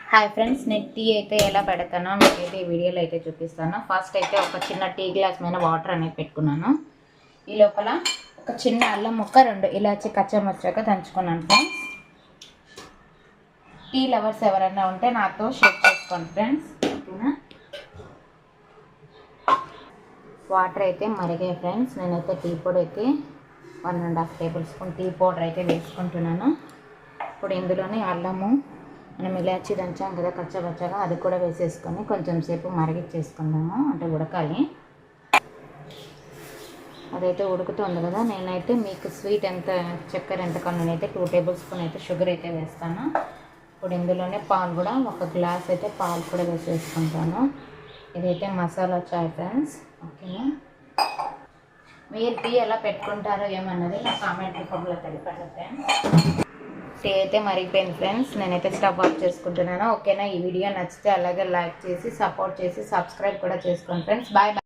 Hi friends, నేను tea అయితే ఎలా పెడతానో మీకైతే ఈ వీడియోలో అయితే చూపిస్తాను. ఫస్ట్ అయితే ఒక చిన్న టీ గ్లాస్ మీద వాటర్ అనేది పెట్టుకున్నాను. ఈ లోపల ఒక చిన్న అల్లం ముక్క, 2 ఇలాచి కచ్చమచ్చగా దంచుకున్నాను. ఫ్రెండ్స్, టీ లవర్స్ ఎవరైనా ఉంటే నాతో షేర్ చేసుకోండి ఫ్రెండ్స్. ఓకేనా? వాటర్ అయితే మరిగాయి ఫ్రెండ్స్. నేనైతే టీ పొడి అయితే 1.5 టేబుల్ స్పూన్ టీ పౌడర్ అయితే వేసుకుంటున్నాను. ఇప్పుడు ఇందులోనే అల్లము, మనం ఇలాచి దంచాం కదా కచ్చబచ్చగా, అది కూడా వేసేసుకొని కొంచెం సేపు మరిగిచ్చేసుకుందాము. అంటే ఉడకాలి. అదైతే ఉడుకుతుంది కదా. నేనైతే మీకు స్వీట్ ఎంత, చక్కెర ఎంత కావాలి, నేనైతే 2 టేబుల్ స్పూన్ అయితే షుగర్ అయితే వేస్తాను. ఇప్పుడు ఇందులోనే పాలు కూడా 1 గ్లాస్ అయితే పాలు కూడా వేసేసుకుంటాను. ఇదైతే మసాలా చాయ్ ఫ్రెండ్స్. ఓకేనా? మీరు టీ ఎలా పెట్టుకుంటారో ఏమన్నది నా కామెంట్ రూపంలో తెలిపండి ఫ్రెండ్స్. టీ అయితే మరిగిపోయింది ఫ్రెండ్స్. నేనైతే స్టవ్ ఆఫ్ చేసుకుంటున్నాను. ఓకేనా? ఈ వీడియో నచ్చితే అలాగే లైక్ చేసి సపోర్ట్ చేసి సబ్స్క్రైబ్ కూడా చేసుకోండి ఫ్రెండ్స్. Bye bye.